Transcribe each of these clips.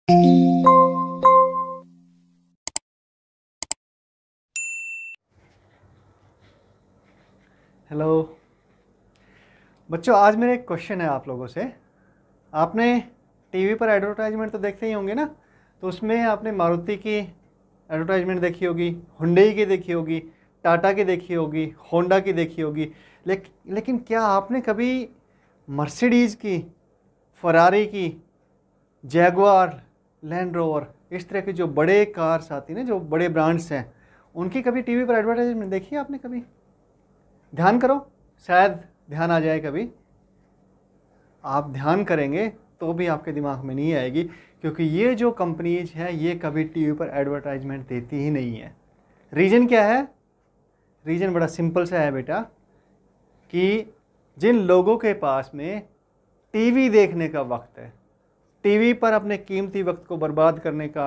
Hello बच्चों, आज मेरा एक क्वेश्चन है आप लोगों से। आपने टीवी पर एडवर्टाइजमेंट तो देखते ही होंगे ना, तो उसमें आपने मारुति की एडवर्टाइजमेंट देखी होगी, हुंडई की देखी होगी, टाटा की देखी होगी, होंडा की देखी होगी। लेकिन क्या आपने कभी मर्सिडीज़ की, फरारी की, जैगुआर, लैंड रोवर, इस तरह के जो बड़े कार्स आती हैं, जो बड़े ब्रांड्स हैं, उनकी कभी टीवी पर एडवर्टाइजमेंट देखी है आपने कभी? ध्यान करो, शायद ध्यान आ जाए कभी। आप ध्यान करेंगे तो भी आपके दिमाग में नहीं आएगी, क्योंकि ये जो कंपनीज हैं ये कभी टीवी पर एडवर्टाइजमेंट देती ही नहीं है। रीज़न क्या है? रीज़न बड़ा सिंपल सा है बेटा, कि जिन लोगों के पास में टीवी देखने का वक्त है, टीवी पर अपने कीमती वक्त को बर्बाद करने का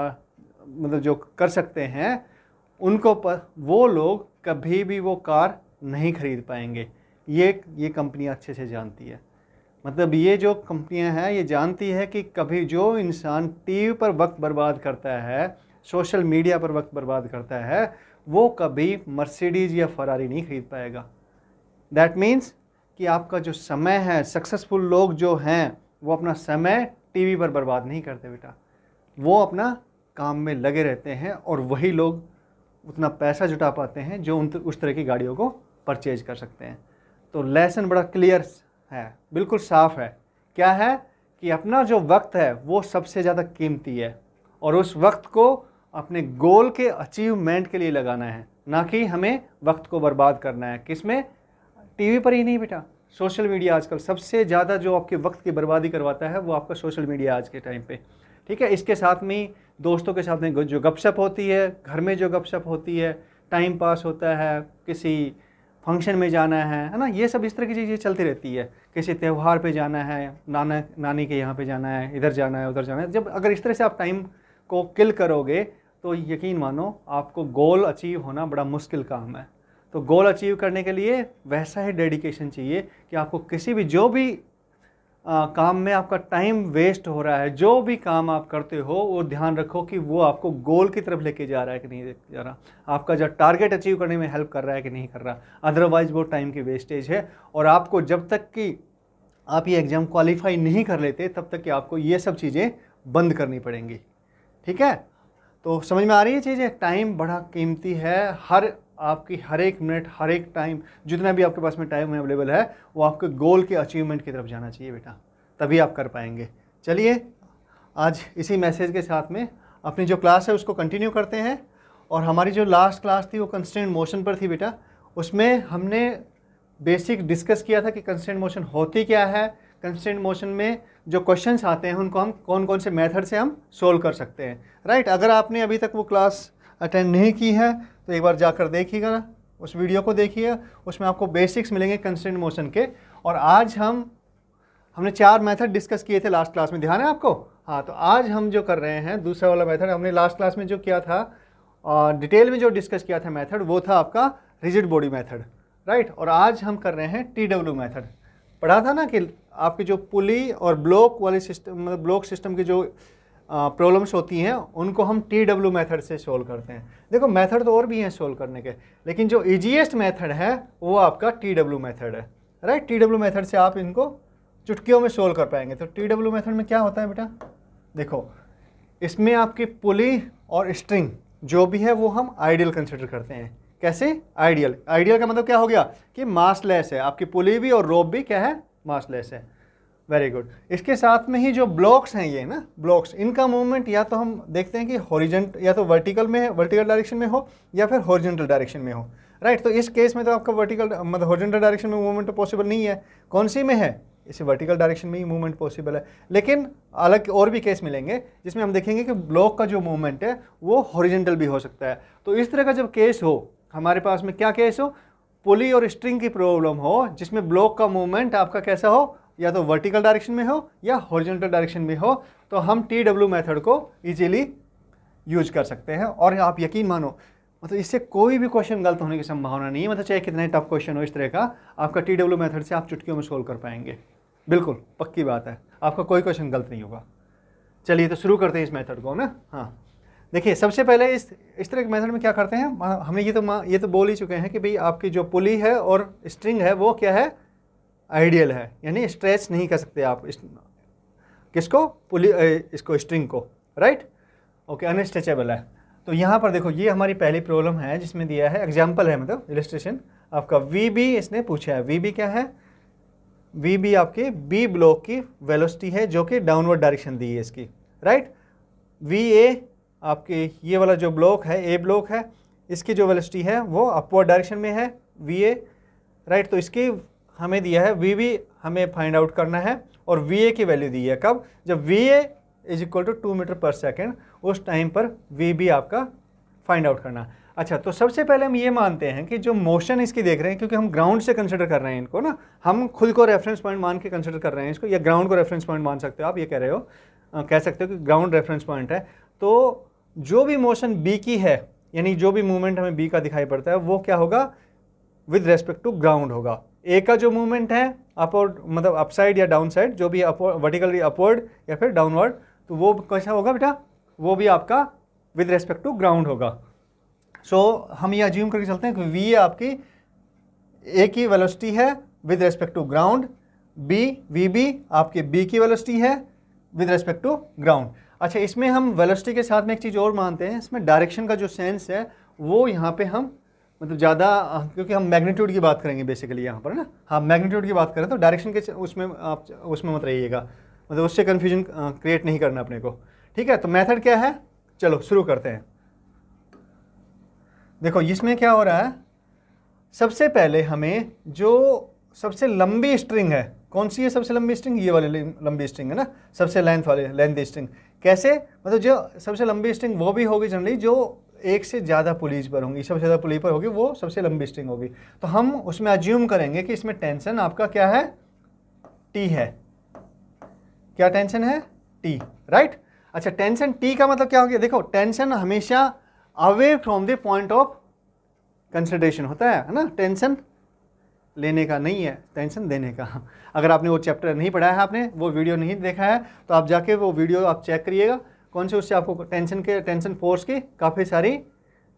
मतलब जो कर सकते हैं, उनको पर वो लोग कभी भी वो कार नहीं खरीद पाएंगे। ये कंपनियां अच्छे से जानती है। मतलब ये जो कंपनियां हैं ये जानती है कि कभी जो इंसान टीवी पर वक्त बर्बाद करता है, सोशल मीडिया पर वक्त बर्बाद करता है, वो कभी मर्सिडीज़ या फरारी नहीं खरीद पाएगा। दैट मीन्स कि आपका जो समय है, सक्सेसफुल लोग जो हैं वो अपना समय टीवी पर बर्बाद नहीं करते बेटा, वो अपना काम में लगे रहते हैं, और वही लोग उतना पैसा जुटा पाते हैं जो उस तरह की गाड़ियों को परचेज कर सकते हैं। तो लेसन बड़ा क्लियर है, बिल्कुल साफ है। क्या है कि अपना जो वक्त है वो सबसे ज़्यादा कीमती है, और उस वक्त को अपने गोल के अचीवमेंट के लिए लगाना है, ना कि हमें वक्त को बर्बाद करना है। किसमें? टीवी पर ही नहीं बेटा, सोशल मीडिया। आजकल सबसे ज़्यादा जो आपके वक्त की बर्बादी करवाता है वो आपका सोशल मीडिया आज के टाइम पे, ठीक है। इसके साथ में दोस्तों के साथ में जो गपशप होती है, घर में जो गपशप होती है, टाइम पास होता है, किसी फंक्शन में जाना है ना, ये सब इस तरह की चीज़ें चलती रहती है। किसी त्यौहार पे जाना है, नाना नानी के यहाँ पे जाना है, इधर जाना है, उधर जाना है। जब अगर इस तरह से आप टाइम को किल करोगे तो यकीन मानो आपको गोल अचीव होना बड़ा मुश्किल काम है। तो गोल अचीव करने के लिए वैसा ही डेडिकेशन चाहिए कि आपको किसी भी जो भी काम में आपका टाइम वेस्ट हो रहा है, जो भी काम आप करते हो वो ध्यान रखो कि वो आपको गोल की तरफ लेके जा रहा है कि नहीं जा रहा, आपका जो टारगेट अचीव करने में हेल्प कर रहा है कि नहीं कर रहा। अदरवाइज वो टाइम की वेस्टेज है, और आपको जब तक कि आप ये एग्ज़ाम क्वालिफाई नहीं कर लेते तब तक कि आपको ये सब चीज़ें बंद करनी पड़ेंगी, ठीक है। तो समझ में आ रही है चीज़ें? टाइम बड़ा कीमती है। आपकी हर एक मिनट, हर एक टाइम, जितना भी आपके पास में टाइम अवेलेबल है, वो आपके गोल के अचीवमेंट की तरफ जाना चाहिए बेटा, तभी आप कर पाएंगे। चलिए आज इसी मैसेज के साथ में अपनी जो क्लास है उसको कंटिन्यू करते हैं। और हमारी जो लास्ट क्लास थी वो कंस्ट्रेंट मोशन पर थी बेटा। उसमें हमने बेसिक डिस्कस किया था कि कंस्ट्रेंट मोशन होती क्या है, कंस्ट्रेंट मोशन में जो क्वेश्चंस आते हैं उनको हम कौन कौन से मेथड से हम सोल्व कर सकते हैं, राइट। अगर आपने अभी तक वो क्लास अटेंड नहीं की है तो एक बार जाकर देखिएगा, उस वीडियो को देखिए, उसमें आपको बेसिक्स मिलेंगे कंस्ट्रेंट मोशन के। और आज हमने 4 मेथड डिस्कस किए थे लास्ट क्लास में, ध्यान है आपको? हाँ, तो आज हम जो कर रहे हैं दूसरा वाला मेथड। हमने लास्ट क्लास में जो किया था, डिटेल में जो डिस्कस किया था मेथड, वो था आपका रिजिड बॉडी मेथड, राइट। और आज हम कर रहे हैं TW मेथड। पढ़ा था ना कि आपकी जो पुली और ब्लॉक वाले सिस्टम, मतलब ब्लॉक सिस्टम की जो प्रॉब्लम्स होती हैं उनको हम TW मेथड से सोल्व करते हैं। देखो मेथड तो और भी हैं सोल्व करने के, लेकिन जो ईजीएस्ट मेथड है वो आपका TW मेथड है, राइट। TW मेथड से आप इनको चुटकियों में सोल्व कर पाएंगे। तो TW मेथड में क्या होता है बेटा? देखो, इसमें आपकी पुली और स्ट्रिंग जो भी है वो हम आइडियल कंसिडर करते हैं। कैसे? आइडियल। आइडियल का मतलब क्या हो गया कि मासलेस है। आपकी पुली भी और रोप भी क्या है? मासलेस है। Very good. इसके साथ में ही जो ब्लॉक्स हैं, ये ना ब्लॉक्स, इनका मूवमेंट या तो हम देखते हैं कि हॉरिजेंटल या तो वर्टिकल में है, वर्टिकल डायरेक्शन में हो, या फिर हॉरिजेंटल डायरेक्शन में हो, राइट। तो इस केस में तो आपका वर्टिकल मतलब हॉरिजेंटल डायरेक्शन में मूवमेंट तो पॉसिबल नहीं है। कौन सी में है? इसे वर्टिकल डायरेक्शन में ही मूवमेंट पॉसिबल है। लेकिन अलग और भी केस मिलेंगे जिसमें हम देखेंगे कि ब्लॉक का जो मूवमेंट है वो हॉरिजेंटल भी हो सकता है। तो इस तरह का जब केस हो, हमारे पास में क्या केस हो, पुली और स्ट्रिंग की प्रॉब्लम हो, जिसमें ब्लॉक का मूवमेंट आपका कैसा हो, या तो वर्टिकल डायरेक्शन में हो या हॉरिजॉन्टल डायरेक्शन में हो, तो हम TW मेथड को इजीली यूज कर सकते हैं। और आप यकीन मानो, मतलब इससे कोई भी क्वेश्चन गलत होने की संभावना नहीं है। मतलब चाहे कितने टफ क्वेश्चन हो इस तरह का, आपका TW मेथड से आप चुटकियों में सोल्व कर पाएंगे। बिल्कुल पक्की बात है, आपका कोई क्वेश्चन गलत नहीं होगा। चलिए तो शुरू करते हैं इस मेथड को ना। हाँ देखिए, सबसे पहले इस तरह के मेथड में क्या करते हैं, हमने ये तो बोल ही चुके हैं कि भाई आपकी जो पुली है और स्ट्रिंग है वो क्या है, आइडियल है, यानी स्ट्रेच नहीं कर सकते आप किसको, पुली इसको, स्ट्रिंग को, राइट। ओके, अनस्ट्रेचेबल है। तो यहाँ पर देखो, ये हमारी पहली प्रॉब्लम है जिसमें दिया है, एग्जाम्पल है मतलब इलस्ट्रेशन आपका VB इसने पूछा है। VB क्या है, VB आपके B ब्लॉक की वेलोसिटी है जो कि डाउनवर्ड डायरेक्शन दी है इसकी, राइट। VA आपके ये वाला जो ब्लॉक है, A ब्लॉक है, इसकी जो वेलोसिटी है वो अपवर्ड डायरेक्शन में है VA, राइट। तो इसकी हमें दिया है VB, हमें फाइंड आउट करना है, और VA की वैल्यू दी है कब, जब VA is equal to 2 meter per second, उस टाइम पर VB आपका फाइंड आउट करना। अच्छा, तो सबसे पहले हम ये मानते हैं कि जो मोशन इसकी देख रहे हैं, क्योंकि हम ग्राउंड से कंसिडर कर रहे हैं इनको ना, हम खुद को रेफरेंस पॉइंट मान के कंसिडर कर रहे हैं इसको, या ग्राउंड को रेफरेंस पॉइंट मान सकते हो आप, ये कह रहे हो, कह सकते हो कि ग्राउंड रेफरेंस पॉइंट है। तो जो भी मोशन B की है, यानी जो भी मूवमेंट हमें B का दिखाई पड़ता है वो क्या होगा, विद रेस्पेक्ट टू ग्राउंड होगा। A का जो मूवमेंट है अपवर्ड, मतलब अपसाइड या डाउन साइड, जो भी वर्टिकली अपवर्ड या फिर डाउनवर्ड, तो वो कैसा होगा बेटा, वो भी आपका विद रेस्पेक्ट टू ग्राउंड होगा। सो हम ये अज्यूम करके चलते हैं कि V आपकी A की वेलोसिटी है with respect to ground, VB आपके B की वेलोसिटी है विद रेस्पेक्ट टू ग्राउंड। अच्छा, इसमें हम वेलोसिटी के साथ में एक चीज़ और मानते हैं, इसमें डायरेक्शन का जो सेंस है वो यहाँ पे हम मतलब ज़्यादा, क्योंकि हम मैग्नीट्यूड की बात करेंगे बेसिकली यहाँ पर ना, हाँ मैग्नीट्यूड की बात करें तो डायरेक्शन के उसमें आप उसमें मत रहिएगा, मतलब उससे कन्फ्यूजन क्रिएट नहीं करना अपने को, ठीक है। तो मेथड क्या है, चलो शुरू करते हैं। देखो इसमें क्या हो रहा है, सबसे पहले हमें जो सबसे लंबी स्ट्रिंग है, कौन सी है सबसे लंबी स्ट्रिंग, ये वाली लंबी स्ट्रिंग है ना, सबसे लेंथ स्ट्रिंग। कैसे, मतलब जो सबसे लंबी स्ट्रिंग वो भी होगी जनरली जो एक से ज़्यादा पुलीज पर होंगी, सबसे ज़्यादा पुली पर होगी, वो सबसे लंबी स्ट्रिंग होगी। तो हम उसमें अज्यूम करेंगे कि इसमें टेंशन आपका क्या है, T है। क्या टेंशन है, T, राइट। अच्छा, टेंशन T का मतलब क्या हो गया, देखो टेंशन हमेशा away from the point of consideration होता है ना, टेंशन लेने का नहीं है, टेंशन देने का। अगर आपने वो चैप्टर नहीं पढ़ा है, आपने वो वीडियो नहीं देखा है, तो आप जाके वो वीडियो आप चेक करिएगा, कौन से, उससे आपको टेंशन फोर्स की काफ़ी सारी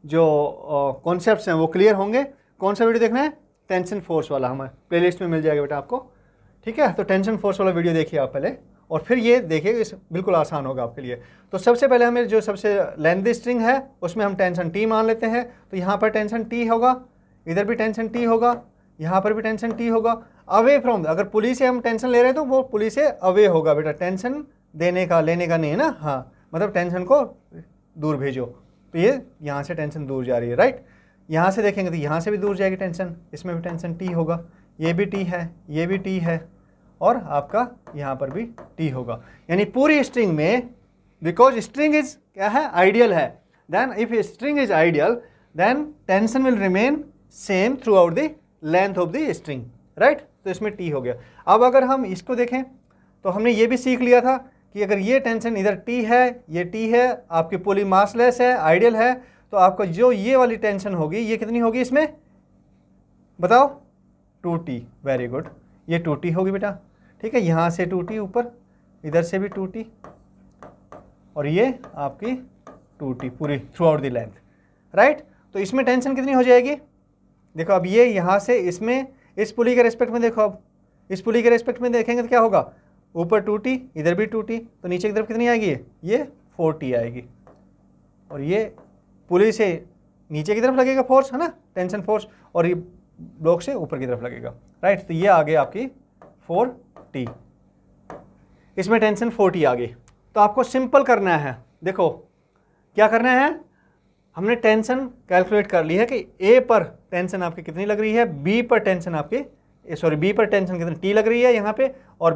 जो कॉन्सेप्ट्स हैं वो क्लियर होंगे। कौन सा वीडियो देखना है, टेंशन फोर्स वाला, हमारे प्लेलिस्ट में मिल जाएगा बेटा आपको, ठीक है। तो टेंशन फोर्स वाला वीडियो देखिए आप पहले, और फिर ये देखिए, इस बिल्कुल आसान होगा आपके लिए। तो सबसे पहले हमें जो सबसे लेंथी स्ट्रिंग है उसमें हम टेंशन T मान लेते हैं, तो यहाँ पर टेंशन T होगा, इधर भी टेंशन T होगा, यहाँ पर भी टेंशन T होगा। अवे फ्रॉम, अगर पुली से हम टेंशन ले रहे हैं तो वो पुली से अवे होगा बेटा, टेंशन देने का, लेने का नहीं है ना, हाँ मतलब टेंशन को दूर भेजो, तो ये यहाँ से टेंशन दूर जा रही है, राइट। यहाँ से देखेंगे तो यहाँ से भी दूर जाएगी टेंशन, इसमें भी टेंशन T होगा, ये भी T है, ये भी T है, और आपका यहाँ पर भी T होगा। यानी पूरी स्ट्रिंग में, बिकॉज स्ट्रिंग इज क्या है, आइडियल है, then if string is ideal then tension will remain same throughout the length of the string, right. तो इसमें T हो गया। अब अगर हम इसको देखें तो हमने ये भी सीख लिया था कि अगर ये टेंशन इधर T है, ये T है, आपकी पुली मासलेस है, आइडियल है, तो आपका जो ये वाली टेंशन होगी ये कितनी होगी इसमें, बताओ, 2T, वेरी गुड, ये 2T होगी बेटा, ठीक है। यहाँ से 2T ऊपर, इधर से भी 2T, और ये आपकी 2T पूरी through out the length, right. तो इसमें टेंशन कितनी हो जाएगी, देखो अब ये यहाँ से इसमें, इस पुली के रेस्पेक्ट में देखो, अब इस पुली के रेस्पेक्ट में देखेंगे तो क्या होगा, ऊपर 2T, इधर भी 2T, तो नीचे की तरफ कितनी आएगी, ये 4T आएगी, और ये पुली से नीचे की तरफ लगेगा फोर्स, है ना, टेंशन फोर्स, और ये ब्लॉक से ऊपर की तरफ लगेगा, राइट। तो ये आ गई आपकी 4T, इसमें टेंशन 4T आ गई। तो आपको सिंपल करना है, देखो क्या करना है, हमने टेंशन कैलकुलेट कर ली है कि A पर टेंशन आपकी कितनी लग रही है, B पर टेंशन आपकी, सॉरी B पर टेंशन कितनी T लग रही है यहाँ पे, और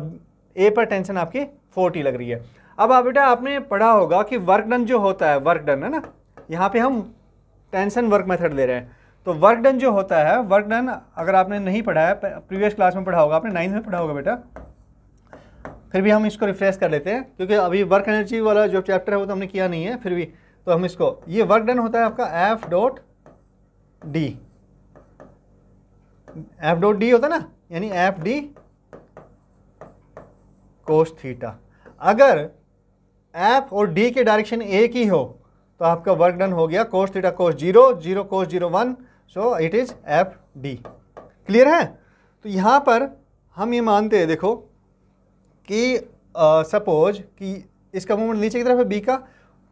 A पर टेंशन आपकी 4T लग रही है। अब आप बेटा आपने पढ़ा होगा कि वर्क डन जो होता है, वर्क डन है ना, यहाँ पे हम टेंशन वर्क मेथड ले रहे हैं, तो वर्क डन जो होता है, वर्क डन अगर आपने नहीं पढ़ा है, प्रीवियस क्लास में पढ़ा होगा, आपने 9th में पढ़ा होगा बेटा, फिर भी हम इसको रिफ्रेश कर लेते हैं, क्योंकि अभी वर्क एनर्जी वाला जो चैप्टर है वो तो हमने किया नहीं है, फिर भी तो हम इसको, ये वर्क डन होता है आपका F डॉट डी होता है ना, यानी FD कोस थीटा। अगर एफ और डी के डायरेक्शन एक ही हो तो आपका वर्क डन हो गया cos theta cos 0, 0 cos 0 1, so it is F D. Clear है? तो यहाँ पर हम ये मानते हैं देखो कि सपोज कि इसका मूवमेंट नीचे की तरफ है बी का,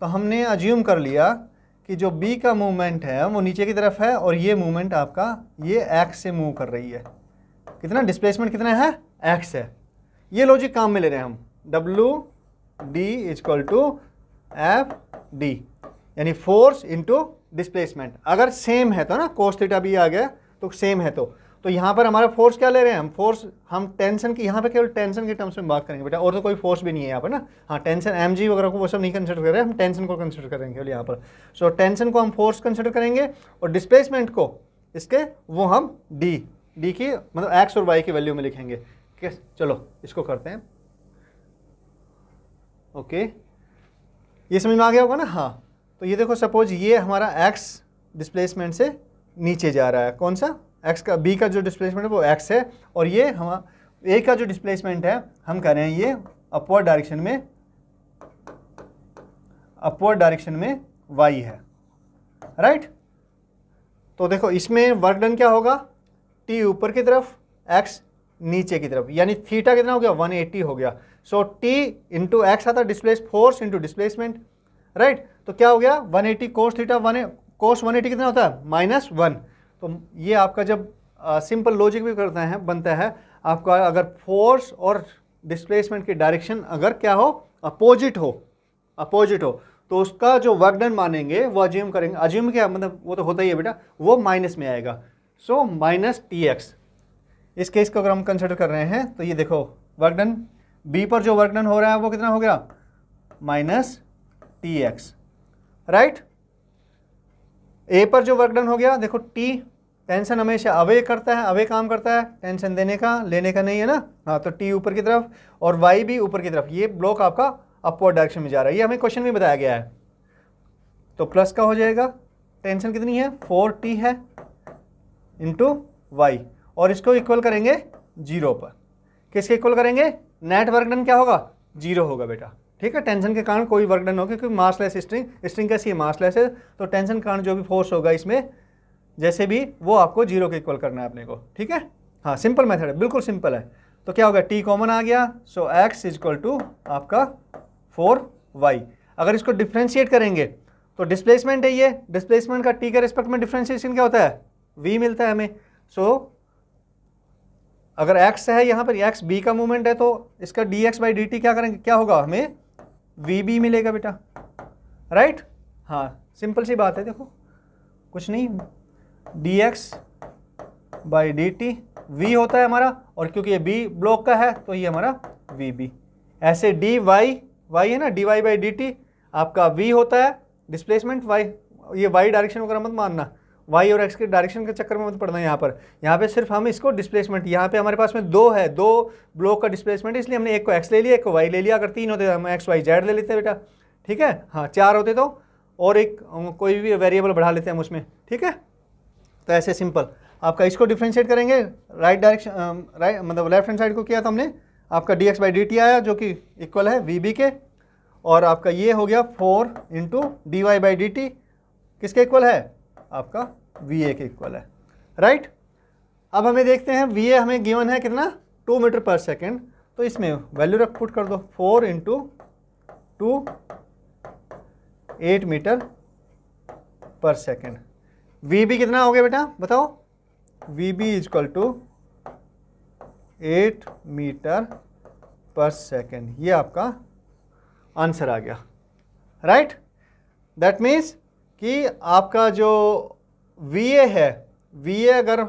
तो हमने अज्यूम कर लिया कि जो बी का मूवमेंट है वो नीचे की तरफ है और ये मूवमेंट आपका ये एक्स से मूव कर रही है। कितना डिस्प्लेसमेंट कितना है? एक्स है। ये लॉजिक काम में ले रहे हैं हम, W D is equal to F D, यानी फोर्स इंटू डिस्प्लेसमेंट। अगर सेम है तो ना, कोस थीटा भी आ गया तो सेम है तो यहाँ पर हमारा फोर्स क्या ले रहे हैं हम? फोर्स हम टेंशन की, यहाँ पे केवल टेंशन के टर्म्स में बात करेंगे बेटा, और तो कोई फोर्स भी नहीं है यहाँ पर ना। हाँ, टेंशन एम जी वगैरह को वो सब नहीं कंसिडर कर रहे हैं, हम टेंशन को कंसिडर करेंगे केवल यहाँ पर। सो टेंशन को हम फोर्स कंसिडर करेंगे और डिस्प्लेसमेंट को इसके वो हम डी की मतलब एक्स और वाई की वैल्यू में लिखेंगे। चलो इसको करते हैं। ओके, ये समझ में आ गया होगा ना? हाँ, तो ये देखो सपोज ये हमारा एक्स डिस्प्लेसमेंट से नीचे जा रहा है, कौन सा? एक्स का, बी का जो डिस्प्लेसमेंट है वो एक्स है, और ये हम ए का जो डिस्प्लेसमेंट है हम कह रहे हैं ये अपवर्ड डायरेक्शन में वाई है, राइट? तो देखो इसमें वर्क डन क्या होगा? टी ऊपर की तरफ, एक्स नीचे की तरफ, यानी थीटा कितना हो गया? 180 हो गया। सो टी इंटू एक्स आता displace force into displacement, right? तो क्या हो गया? 180 कोस थीटा, कोस 180 कितना होता है? -1। तो ये आपका जब सिंपल लॉजिक भी करता है बनता है आपका, अगर फोर्स और डिस्प्लेसमेंट की डायरेक्शन अगर क्या हो? अपोजिट हो तो उसका जो वर्क डन मानेंगे वो अज्यूम करेंगे। अज्यूम क्या मतलब, वो तो होता ही है बेटा, वो माइनस में आएगा। सो माइनस टी एक्स, इस केस को अगर हम कंसिडर कर रहे हैं तो ये देखो वर्क डन बी पर जो वर्क डन हो रहा है वो कितना हो गया? Minus T X, right? ए पर जो वर्क डन हो गया, देखो टी टेंशन हमेशा अवे करता है, अवे काम करता है, टेंशन देने का लेने का नहीं है ना। हाँ, तो टी ऊपर की तरफ और वाई भी ऊपर की तरफ, ये ब्लॉक आपका अपवर्ड डायरेक्शन में जा रहा है, ये हमें क्वेश्चन में बताया गया है। तो प्लस का हो जाएगा, टेंशन कितनी है? 4t है इंटू वाई, और इसको इक्वल करेंगे 0 पर। किसके इक्वल करेंगे? नेट वर्क डन क्या होगा? 0 होगा बेटा, ठीक है? टेंशन के कारण कोई वर्क डन होगा क्योंकि मासलेस स्ट्रिंग कैसी है? मासलेस है, तो टेंशन के कारण जो भी फोर्स होगा इसमें जैसे भी वो आपको 0 के इक्वल करना है अपने को, ठीक है? हाँ, सिंपल मेथड है, बिल्कुल सिंपल है। तो क्या होगा? टी कॉमन आ गया, सो एक्स इजक्वल टू आपका 4y। अगर इसको डिफ्रेंशिएट करेंगे तो डिस्प्लेसमेंट है, ये डिस्प्लेसमेंट का टी के रिस्पेक्ट में डिफ्रेंशिएशन क्या होता है? v मिलता है हमें। सो अगर x है यहाँ पर, x b का मूवमेंट है, तो इसका dx/dt क्या करेंगे? क्या होगा? हमें vb मिलेगा बेटा, राइट? हाँ, सिंपल सी बात है, देखो कुछ नहीं, dx/dt v होता है हमारा, और क्योंकि ये b ब्लॉक का है तो ये हमारा vb। ऐसे dy है ना, dy/dt आपका v होता है, डिस्प्लेसमेंट y, ये y डायरेक्शन वगैरह मत मानना, y और x के डायरेक्शन के चक्कर में मत पड़ना। यहाँ पे सिर्फ हम इसको डिस्प्लेसमेंट, यहाँ पे हमारे पास में 2 है, 2 ब्लॉक का डिस्प्लेसमेंट, इसलिए हमने एक को x ले लिया, एक को y ले लिया। अगर 3 होते तो हम x y z ले लेते बेटा, ठीक है? हाँ, 4 होते तो और एक कोई भी वेरिएबल बढ़ा लेते हैं हम उसमें, ठीक है? तो ऐसे सिंपल आपका इसको डिफ्रेंशिएट करेंगे, राइट डायरेक्शन, राइट मतलब लेफ्ट हैंड साइड को किया तो हमने आपका dx/dt आया जो कि इक्वल है vb के, और आपका ये हो गया 4 इंटू dy/dt किसके इक्वल है? आपका va के इक्वल है, राइट? अब हमें देखते हैं va हमें गिवन है कितना? 2 मीटर पर सेकेंड, तो इसमें वैल्यू रख पुट कर दो, 4 into 2 8 metre per second. vb कितना हो गया बेटा बताओ? vb is equal to 8 metre per second, ये आपका आंसर आ गया, राइट? दैट मीन्स कि आपका जो va है, va अगर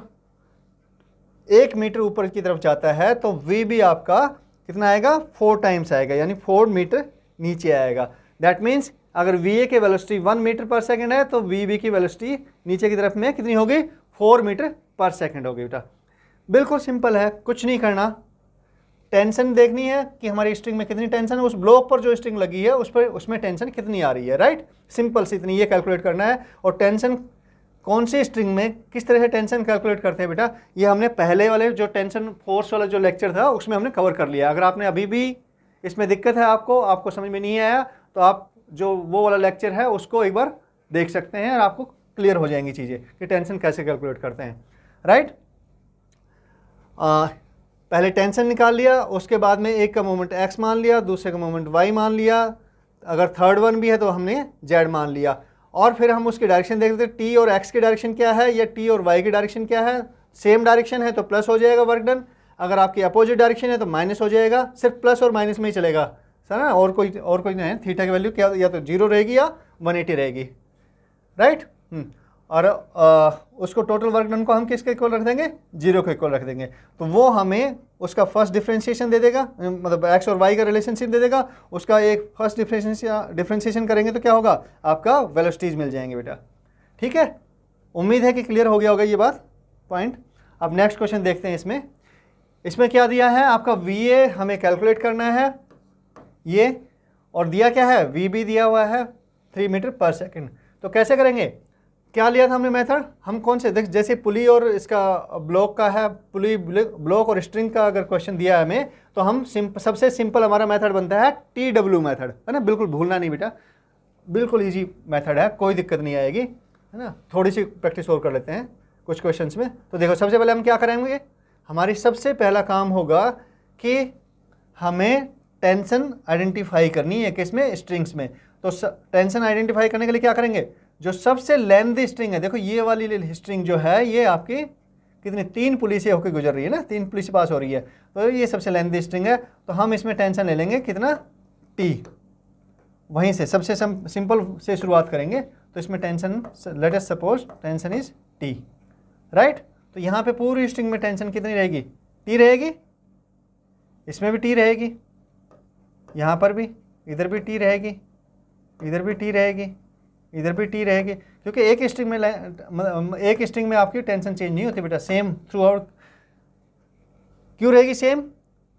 1 मीटर ऊपर की तरफ जाता है तो vb आपका कितना आएगा? 4 टाइम्स आएगा, यानी 4 मीटर नीचे आएगा। दैट मीन्स अगर va की वेलोसिटी 1 मीटर पर सेकेंड है तो vb की वेलोसिटी नीचे की तरफ में कितनी होगी? 4 मीटर पर सेकेंड होगी बेटा। बिल्कुल सिंपल है, कुछ नहीं करना, टेंशन देखनी है कि हमारी स्ट्रिंग में कितनी टेंशन है, उस ब्लॉक पर जो स्ट्रिंग लगी है उस पर उसमें टेंशन कितनी आ रही है, राइट? सिंपल सी इतनी ये कैलकुलेट करना है। और टेंशन कौन सी स्ट्रिंग में किस तरह से टेंशन कैलकुलेट करते हैं बेटा, ये हमने पहले वाले जो टेंशन फोर्स वाला जो लेक्चर था उसमें हमने कवर कर लिया। अगर आपने अभी भी इसमें दिक्कत है आपको समझ में नहीं आया तो आप जो वो वाला लेक्चर है उसको एक बार देख सकते हैं और आपको क्लियर हो जाएंगी चीज़ें कि टेंशन कैसे कैलकुलेट करते हैं, राइट। पहले टेंशन निकाल लिया, उसके बाद में एक का मोमेंट x मान लिया, दूसरे का मोमेंट y मान लिया, अगर थर्ड वन भी है तो हमने z मान लिया, और फिर हम उसकी डायरेक्शन देखते हैं t और x की डायरेक्शन क्या है या t और y की डायरेक्शन क्या है। सेम डायरेक्शन है तो प्लस हो जाएगा वर्क डन, अगर आपकी अपोजिट डायरेक्शन है तो माइनस हो जाएगा। सिर्फ प्लस और माइनस में ही चलेगा सर ना, और कोई नहीं है। थीटा की वैल्यू क्या या तो 0 रहेगी या 180 रहेगी, राइट। और उसको टोटल वर्क डन को हम किसके इक्वल रख देंगे, 0 के इक्वल रख देंगे, तो वो हमें उसका फर्स्ट डिफ्रेंशिएशन दे देगा, मतलब x और y का रिलेशनशिप दे देगा। उसका एक फर्स्ट डिफ्रेंशिएशन करेंगे तो क्या होगा, आपका वेलोसिटीज मिल जाएंगे बेटा, ठीक है। उम्मीद है कि क्लियर हो गया होगा ये बात पॉइंट। अब नेक्स्ट क्वेश्चन देखते हैं। इसमें क्या दिया है, आपका VA हमें कैलकुलेट करना है ये, और दिया क्या है, VB दिया हुआ है 3 मीटर पर सेकेंड। तो कैसे करेंगे, क्या लिया था हमने मेथड, हम कौन से देख, जैसे पुली और इसका ब्लॉक का है, पुली ब्लॉक और स्ट्रिंग का अगर क्वेश्चन दिया है हमें, तो हम सबसे सिंपल हमारा मेथड बनता है TW मेथड, है ना। बिल्कुल भूलना नहीं बेटा, बिल्कुल इजी मेथड है, कोई दिक्कत नहीं आएगी, है ना। थोड़ी सी प्रैक्टिस और कर लेते हैं कुछ क्वेश्चंस में। तो देखो सबसे पहले हम क्या करेंगे, हमारी सबसे पहला काम होगा कि हमें टेंशन आइडेंटिफाई करनी है, किसमें, स्ट्रिंग्स में। तो टेंशन आइडेंटिफाई करने के लिए क्या करेंगे, जो सबसे लेंथी स्ट्रिंग है, देखो ये वाली स्ट्रिंग जो है ये आपकी कितनी 3 पुली से होकर गुजर रही है ना, 3 पुली से पास हो रही है, तो ये सबसे लेंथी स्ट्रिंग है। तो हम इसमें टेंशन ले लेंगे कितना, T। वहीं से सबसे सिंपल से शुरुआत करेंगे, तो इसमें tension, let us suppose tension is T, right. तो यहाँ पे पूरी स्ट्रिंग में टेंशन कितनी रहेगी, T रहेगी, इसमें भी T रहेगी, यहाँ पर भी, इधर भी T रहेगी, इधर भी T रहेगी, इधर भी T रहेगी, क्योंकि एक स्ट्रिंग में आपकी टेंशन चेंज नहीं होती बेटा, सेम थ्रू आउट। क्यों रहेगी सेम,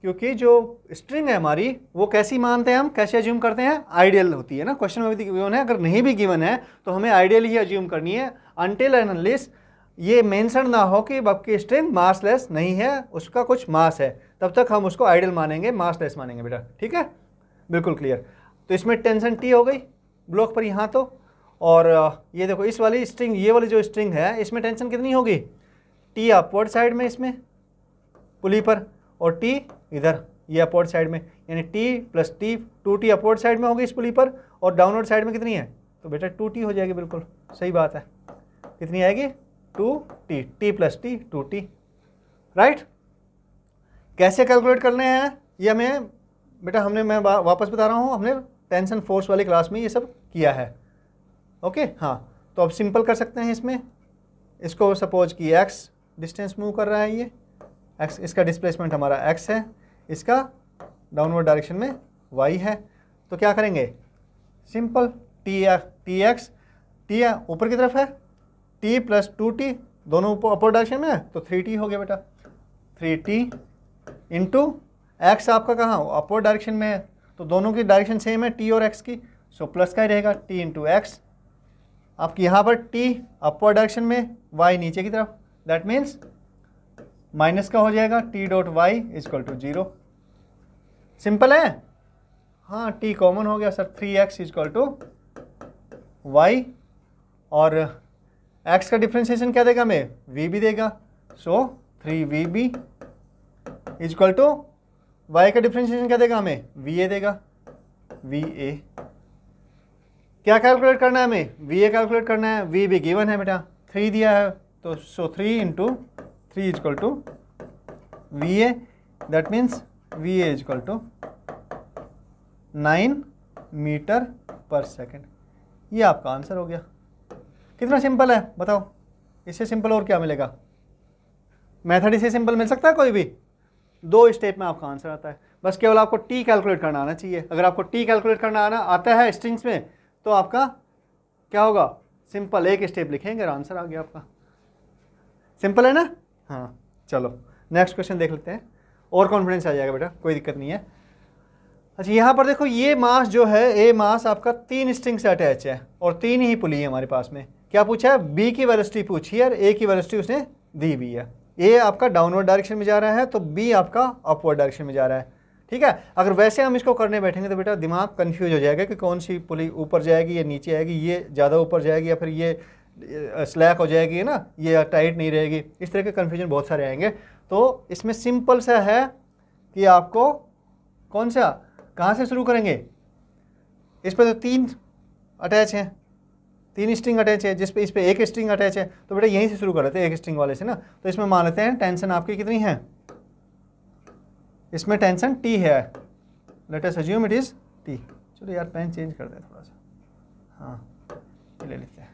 क्योंकि जो स्ट्रिंग है हमारी वो कैसी मानते हैं हम, कैसे अज्यूम करते हैं, आइडियल होती है ना। क्वेश्चन में भी गिवन है, अगर नहीं भी गिवन है तो हमें आइडियल ही अज्यूम करनी है, अनटिल एंड अनलेस ये मेंशन ना हो कि आपकी स्ट्रिंग मासलेस नहीं है, उसका कुछ मास है, तब तक हम उसको आइडियल मानेंगे, मासलेस मानेंगे बेटा, ठीक है, बिल्कुल क्लियर। तो इसमें टेंशन T हो गई ब्लॉक पर यहाँ तो, और ये देखो इस वाली स्ट्रिंग, ये वाली जो स्ट्रिंग है इसमें टेंशन कितनी होगी, T अपवर्ड साइड में इसमें पुली पर, और T इधर ये अपवर्ड साइड में, यानी T plus T 2T upward side में होगी इस पुली पर, और डाउनवर्ड साइड में कितनी है, तो बेटा 2T हो जाएगी, बिल्कुल सही बात है। कितनी आएगी, 2T, T plus T 2T, right. कैसे कैलकुलेट करने हैं ये हमें बेटा, मैं वापस बता रहा हूँ, हमने टेंशन फोर्स वाली क्लास में ये सब किया है, ओके। हाँ, तो अब सिंपल कर सकते हैं इसमें, इसको सपोज कि x डिस्टेंस मूव कर रहा है, ये x, इसका डिस्प्लेसमेंट हमारा x है, इसका डाउनवर्ड डायरेक्शन में y है। तो क्या करेंगे, सिंपल Tx, T ऊपर की तरफ है, T प्लस 2T दोनों अपर डायरेक्शन में है, तो 3T हो गया बेटा, 3T इंटू x आपका कहाँ, अपर डायरेक्शन में है, तो दोनों की डायरेक्शन सेम है T और x की, सो प्लस का ही रहेगा, T इंटू एक्स। आपकी यहाँ पर T अपर डायरेक्शन में, y नीचे की तरफ, दैट मीन्स माइनस का हो जाएगा, T dot Y is equal to 0। Simple है, हाँ T कॉमन हो गया sir, 3x is equal to Y, और x का डिफ्रेंशिएशन क्या देगा हमें, VB देगा, so 3VB is equal to y का डिफ्रेंशिएशन क्या देगा हमें, VA देगा, VA। क्या कैलकुलेट करना है हमें, VA कैलकुलेट करना है, VB गिवन है बेटा 3 दिया है, तो so 3 into 3 is equal to VA, that means VA is equal to 9 meter per second. ये आपका आंसर हो गया। कितना सिंपल है बताओ, इससे सिंपल और क्या मिलेगा, मेथड इससे सिंपल मिल सकता है कोई भी, 2 स्टेप में आपका आंसर आता है। बस केवल आपको T कैलकुलेट करना आना चाहिए। अगर आपको T कैलकुलेट करना आता है स्ट्रिंग्स में, तो आपका क्या होगा, सिंपल एक स्टेप लिखेंगे और आंसर आ गया आपका। सिंपल है ना, हाँ चलो नेक्स्ट क्वेश्चन देख लेते हैं, और कॉन्फिडेंस आ जाएगा बेटा, कोई दिक्कत नहीं है। अच्छा यहाँ पर देखो, ये मास जो है, ए मास आपका 3 स्ट्रिंग से अटैच है और 3 ही पुली है हमारे पास में। क्या पूछा है, बी की वेलोसिटी पूछी है और ए की वेलोसिटी उसने दी हुई है। ए आपका डाउनवर्ड डायरेक्शन में जा रहा है, तो बी आपका अपवर्ड डायरेक्शन में जा रहा है, ठीक है। अगर वैसे हम इसको करने बैठेंगे तो बेटा दिमाग कंफ्यूज हो जाएगा कि कौन सी पुली ऊपर जाएगी या नीचे आएगी, ये ज़्यादा ऊपर जाएगी या फिर ये स्लैक हो जाएगी, है ना, ये टाइट नहीं रहेगी, इस तरह के कन्फ्यूजन बहुत सारे आएंगे। तो इसमें सिंपल सा है कि आपको कौन सा कहाँ से शुरू करेंगे। इस पर तो 3 अटैच हैं, 3 स्ट्रिंग अटैच है, इस पर एक स्ट्रिंग अटैच है, तो बेटा यहीं से शुरू कर लेते हैं एक स्ट्रिंग वाले से ना। तो इसमें मान लेते हैं टेंशन आपकी कितनी है, इसमें टेंशन T है, let us assume it is T। चलो यार पेन चेंज कर दें थोड़ा सा, हाँ ये ले लेते हैं,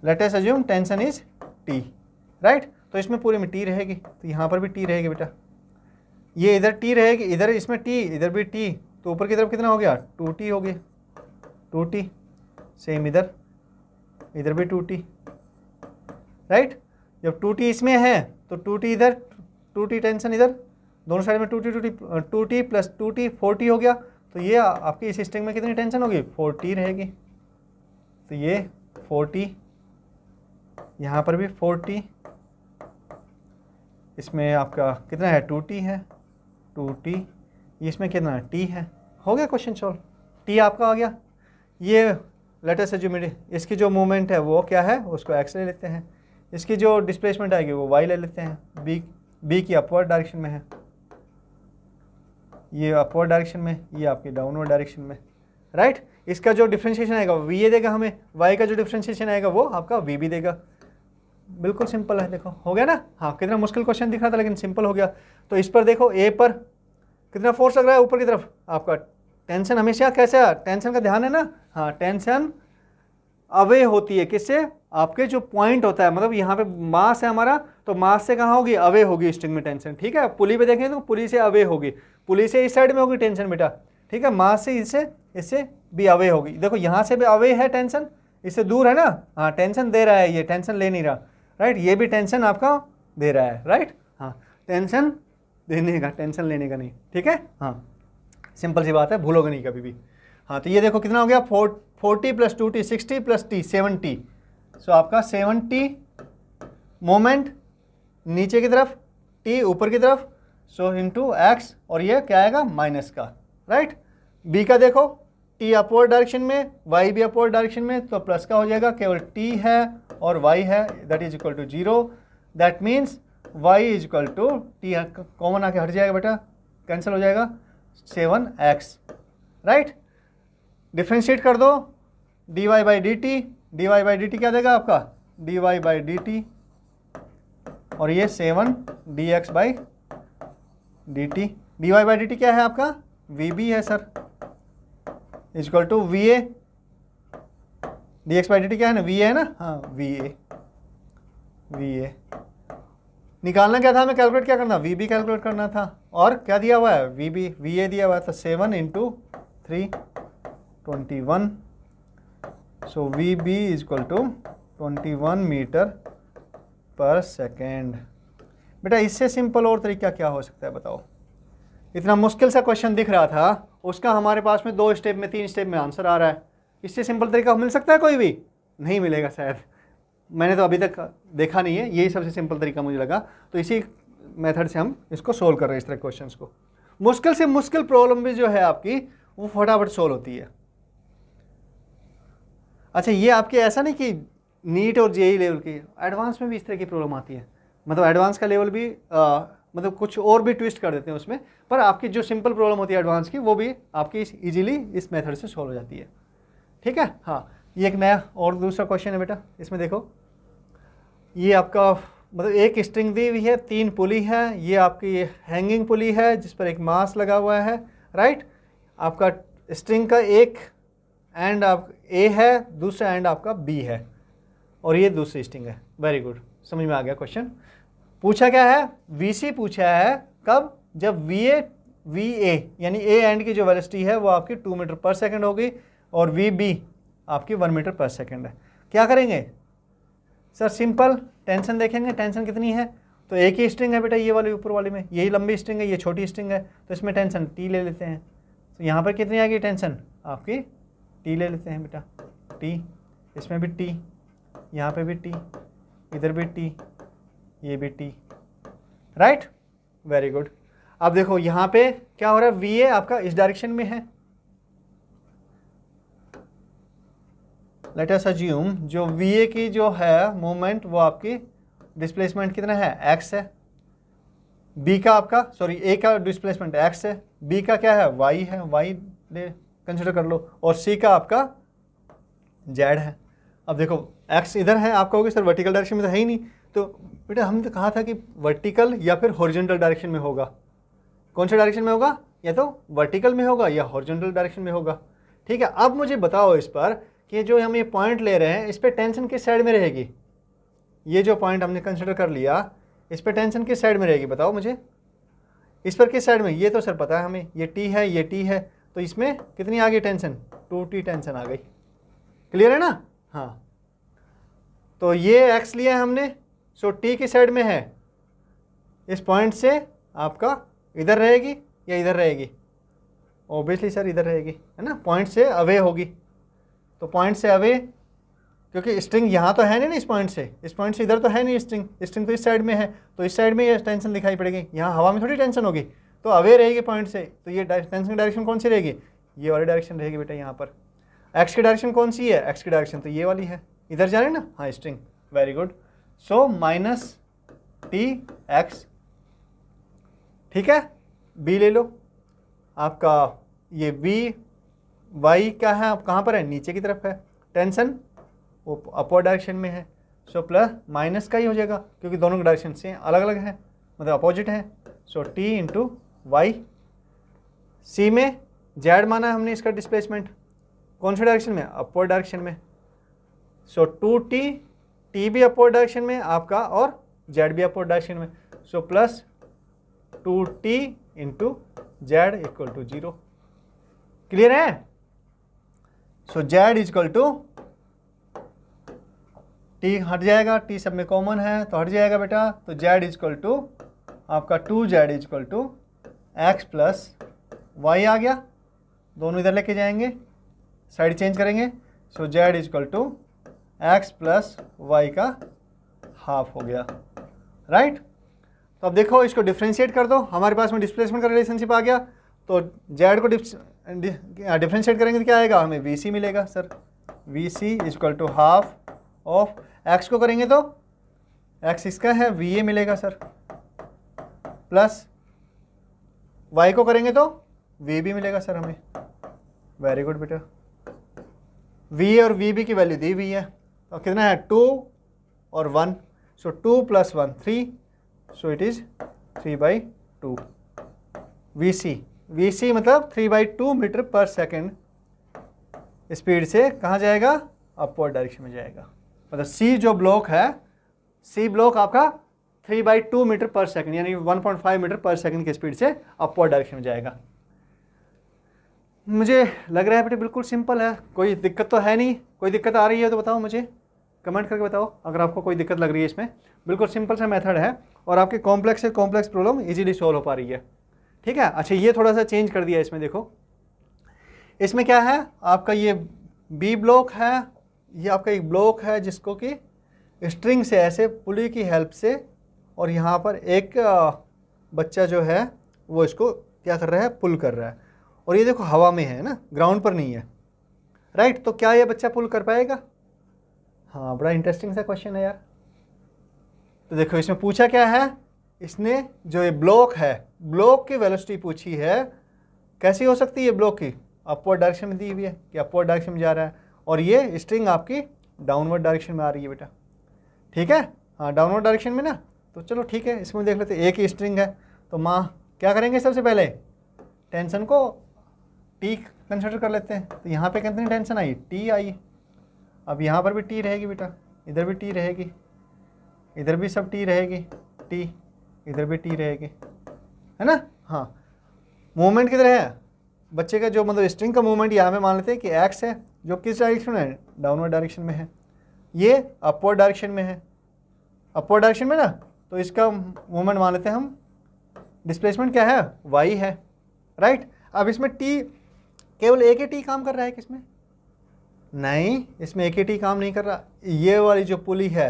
let us assume tension is T, right. तो इसमें पूरे में T रहेगी, तो यहाँ पर भी T रहेगी बेटा, ये इधर T रहेगी, इधर इसमें T, इधर भी T, तो ऊपर की तरफ कितना हो गया 2T हो गया, 2T। सेम इधर भी 2T, राइट। जब 2T इसमें है तो 2T इधर, 2T टेंशन इधर, दोनों साइड में 2T प्लस 2T 4T हो गया। तो ये आपकी इस स्ट्रिंग में कितनी टेंशन होगी 4T रहेगी, तो ये 4T, यहाँ पर भी 4T, इसमें आपका कितना है 2T है, 2T, इसमें कितना T है। हो गया क्वेश्चन सॉल्व, T आपका आ गया। ये लेट अस अज्यूम इसकी जो मूवमेंट है वो क्या है, उसको x ले लेते हैं, इसकी जो डिस्प्लेसमेंट आएगी वो y ले लेते हैं, b की अपवर्ड डायरेक्शन में है, ये अपवर्ड डायरेक्शन में, ये आपकी डाउनवर्ड डायरेक्शन में, राइट। इसका जो डिफरेंशिएशन आएगा va देगा हमें, y का जो डिफरेंशिएशन आएगा वो आपका vb देगा। बिल्कुल सिंपल है, देखो हो गया ना। हाँ कितना मुश्किल क्वेश्चन दिख रहा था लेकिन सिंपल हो गया। तो इस पर देखो a पर कितना फोर्स लग रहा है ऊपर की तरफ, आपका टेंशन हमेशा कैसा, टेंशन का ध्यान है ना, हाँ टेंशन अवे होती है किससे, आपके जो पॉइंट होता है, मतलब यहाँ पे मास है हमारा, तो मास से कहाँ होगी अवे होगी स्ट्रिंग में टेंशन, ठीक है। पुली पे देखें तो पुली से अवे होगी, पुली से इस साइड में होगी टेंशन बेटा, ठीक है। मास से इससे भी अवे होगी, देखो यहाँ से भी अवे है टेंशन, इससे दूर है ना, हाँ टेंशन दे रहा है, ये टेंशन ले नहीं रहा, राइट। ये भी टेंशन आपका दे रहा है, राइट, हाँ टेंशन देने का, टेंशन लेने का नहीं, ठीक है। हाँ सिंपल सी बात है, भूलोगे नहीं कभी भी। हाँ तो ये देखो कितना हो गया 40 प्लस 2T 60 प्लस T 70, सो आपका 70 मोमेंट नीचे की तरफ, T ऊपर की तरफ, सो इंटू एक्स, और ये क्या आएगा माइनस का, राइट। B का देखो T अपवर्ड डायरेक्शन में, Y भी अपवर्ड डायरेक्शन में, तो प्लस का हो जाएगा, केवल T है और Y है, that is equal to 0, that means Y is equal to T common आके हट जाएगा बेटा, कैंसिल हो जाएगा 7x, राइट। डिफ्रेंशिएट कर दो, dy बाई dt क्या देगा आपका dy बाई dt, और ये 7 dx by dt, dy by dt क्या है आपका vb है sir, equal to va, dx by dt क्या है ना va है ना, हाँ va निकालना क्या था हमें, कैलकुलेट क्या करना, vb कैलकुलेट करना था, और क्या दिया हुआ है va दिया हुआ है, तो 7 into 3 21, so vb is equal to 21 meter per second. बेटा इससे सिंपल और तरीका क्या हो सकता है बताओ, इतना मुश्किल सा क्वेश्चन दिख रहा था, उसका हमारे पास में 2 स्टेप में 3 स्टेप में आंसर आ रहा है, इससे सिंपल तरीका मिल सकता है कोई भी, नहीं मिलेगा शायद, मैंने तो अभी तक देखा नहीं है, यही सबसे सिंपल तरीका मुझे लगा, तो इसी मेथड से हम इसको सोल्व कर रहे हैं इस तरह क्वेश्चंस को। मुश्किल से मुश्किल प्रॉब्लम भी जो है आपकी वो फटाफट सोल्व होती है। अच्छा ये आपके ऐसा नहीं कि नीट और जेई लेवल की, एडवांस में भी इस तरह की प्रॉब्लम आती है, मतलब एडवांस का लेवल भी मतलब कुछ और भी ट्विस्ट कर देते हैं उसमें, पर आपकी जो सिंपल प्रॉब्लम होती है एडवांस की वो भी आपकी इजीली इस मेथड से सॉल्व हो जाती है, ठीक है। हाँ ये एक नया और दूसरा क्वेश्चन है बेटा, इसमें देखो ये आपका मतलब एक स्ट्रिंग दी हुई है, 3 पुली है, ये आपकी हैंगिंग पुली है जिस पर एक मास लगा हुआ है, राइट। आपका स्ट्रिंग का एक एंड आप ए है, दूसरा एंड आपका बी है, और ये दूसरी स्ट्रिंग है, वेरी गुड, समझ में आ गया क्वेश्चन। पूछा क्या है, वीसी पूछा है कब, जब वीए यानी ए एंड की जो वेलोसिटी है वो आपकी 2 मीटर पर सेकंड होगी और वीबी आपकी 1 मीटर पर सेकंड है। क्या करेंगे सर, सिंपल टेंशन देखेंगे, टेंशन कितनी है, तो एक ही स्ट्रिंग है बेटा, ये वाली ऊपर वाली में, यही लंबी स्ट्रिंग है, ये छोटी स्ट्रिंग है, तो इसमें टेंशन टी ले लेते हैं, तो यहाँ पर कितनी आएगी टेंशन आपकी टी ले लेते हैं बेटा, टी, इसमें भी टी, यहाँ पे भी टी, इधर भी टी, ये भी टी, राइट, वेरी गुड। अब देखो यहाँ पे क्या हो रहा है, वी ए आपका इस डायरेक्शन में है, लेट अस अज्यूम जो वी ए की जो है मूवमेंट वो आपकी डिस्प्लेसमेंट कितना है, एक्स है, बी का आपका सॉरी ए का डिस्प्लेसमेंट एक्स है, बी का क्या है, वाई है, वाई कंसिडर कर लो, और सी का आपका जेड है। अब देखो एक्स इधर है, आप कहोगे सर वर्टिकल डायरेक्शन में तो है ही नहीं, तो बेटा हमने तो कहा था कि वर्टिकल या फिर हॉरिजॉन्टल डायरेक्शन में होगा। कौन से डायरेक्शन में होगा, या तो वर्टिकल में होगा या हॉरिजॉन्टल डायरेक्शन में होगा। ठीक है, अब मुझे बताओ इस पर कि जो हम ये पॉइंट ले रहे हैं इस पर टेंशन किस साइड में रहेगी, ये जो पॉइंट हमने कंसिडर कर लिया इस पर टेंशन किस साइड में रहेगी, बताओ मुझे, इस पर किस साइड में, ये तो सर पता है हमें, ये टी है ये टी है, तो इसमें कितनी आ गई टेंशन, 2t टेंशन आ गई। क्लियर है ना। हाँ, तो ये एक्स लिया है हमने, सो टी की साइड में है, इस पॉइंट से आपका इधर रहेगी या इधर रहेगी, ऑब्वियसली सर इधर रहेगी, है ना, पॉइंट से अवे होगी। तो पॉइंट से अवे, क्योंकि स्ट्रिंग यहाँ तो है नहीं ना, इस पॉइंट से इधर तो है नहीं स्ट्रिंग, स्ट्रिंग तो इस साइड में है, तो इस साइड में ये टेंशन दिखाई पड़ेगी, यहाँ हवा में थोड़ी टेंशन होगी, तो अवे रहेगी पॉइंट से, तो ये टेंशन की डायरेक्शन कौन सी रहेगी, ये वाली डायरेक्शन रहेगी बेटा। यहाँ पर एक्स की डायरेक्शन कौन सी है, एक्स की डायरेक्शन तो ये वाली है, इधर जा रहे हैं ना, हाँ string, very good. So minus T x, ठीक है, बी ले लो, आपका ये वी वाई क्या है, आप कहाँ पर है, नीचे की तरफ है, टेंशन वो अपवर्ड डायरेक्शन में है, सो प्लस माइनस का ही हो जाएगा क्योंकि दोनों डायरेक्शन से अलग अलग है, मतलब अपोजिट है। सो टी इंटू वाई, सी में जेड माना है हमने इसका डिस्प्लेसमेंट, कौन से डायरेक्शन में, अपवर्ड डायरेक्शन में, सो 2t, टी भी अपवर्ड डायरेक्शन में आपका और जेड भी अपवर्ड डायरेक्शन में, so plus 2t into Z equal to 0। Clear है। So Z equal to T हट जाएगा, टी सब में कॉमन है तो हट जाएगा बेटा, तो जेड इक्वल टू आपका 2z equal to X plus Y आ गया, दोनों इधर लेके जाएंगे, साइड चेंज करेंगे, so Z equal to X plus Y का हाफ हो गया, राइट। तो अब देखो इसको डिफ्रेंशिएट कर दो, हमारे पास में डिस्प्लेसमेंट का रिलेशनशिप आ गया, तो जेड को डिफ्रेंशिएट करेंगे तो क्या आएगा, हमें वी सी मिलेगा sir, V C equal to half of X को करेंगे तो एक्स इसका है, वी ए मिलेगा सर, प्लस वाई को करेंगे तो वी बी मिलेगा सर हमें, वेरी गुड बेटा। वी ए और वी बी की वैल्यू दी हुई है, तो कितना है 2 और 1, सो 2 + 1 3, सो इट इज़ 3/2। वी सी मतलब 3/2 मीटर पर सेकेंड स्पीड से कहाँ जाएगा, अपवर्ड डायरेक्शन में जाएगा, मतलब सी जो ब्लॉक है, सी ब्लॉक आपका 3/2 मीटर पर सेकंड यानी 1.5 मीटर पर सेकंड की स्पीड से अपवर्ड डायरेक्शन में जाएगा। मुझे लग रहा है बेटे बिल्कुल सिंपल है, कोई दिक्कत तो है नहीं, कोई दिक्कत आ रही है तो बताओ मुझे, कमेंट करके बताओ अगर आपको कोई दिक्कत लग रही है इसमें। बिल्कुल सिंपल सा मेथड है और आपके कॉम्प्लेक्स से कॉम्प्लेक्स प्रॉब्लम इजीली सॉल्व हो पा रही है, ठीक है। अच्छा ये थोड़ा सा चेंज कर दिया इसमें, देखो इसमें क्या है, आपका ये बी ब्लॉक है, ये आपका एक ब्लॉक है जिसको कि स्ट्रिंग से ऐसे पुली की हेल्प से, और यहाँ पर एक बच्चा जो है वो इसको क्या कर रहा है, पुल कर रहा है, और ये देखो हवा में है ना, ग्राउंड पर नहीं है, राइट। तो क्या ये बच्चा पुल कर पाएगा, हाँ बड़ा इंटरेस्टिंग सा क्वेश्चन है यार। तो देखो इसमें पूछा क्या है, इसने जो ये ब्लॉक है, ब्लॉक की वेलोसिटी पूछी है, कैसी हो सकती है ब्लॉक की, अपवर्ड डायरेक्शन में दी हुई है कि अपवर्ड डायरेक्शन में जा रहा है, और ये स्ट्रिंग आपकी डाउनवर्ड डायरेक्शन में आ रही है बेटा, ठीक है, हाँ डाउनवर्ड डायरेक्शन में ना। तो चलो ठीक है, इसमें देख लेते, एक ही स्ट्रिंग है, तो माँ क्या करेंगे, सबसे पहले टेंशन को टी कंसिडर कर लेते हैं। तो यहाँ पे कितनी टेंशन आई, टी आई, अब यहाँ पर भी टी रहेगी बेटा, इधर भी टी रहेगी, इधर भी सब टी रहेगी, टी इधर भी टी रहेगी, है ना। हाँ मूवमेंट किधर है बच्चे का, जो मतलब स्ट्रिंग का मूवमेंट यहाँ पे मान लेते हैं कि एक्स है, जो किस डायरेक्शन में है, डाउनवर्ड डायरेक्शन में है, ये अपवर्ड डायरेक्शन में है, अपवर्ड डायरेक्शन में ना, तो इसका मूवमेंट मान लेते हैं हम, डिस्प्लेसमेंट क्या है, वाई है, राइट। अब इसमें टी केवल एक ही टी काम कर रहा है किसमें, नहीं इसमें एक ही टी काम नहीं कर रहा, ये वाली जो पुली है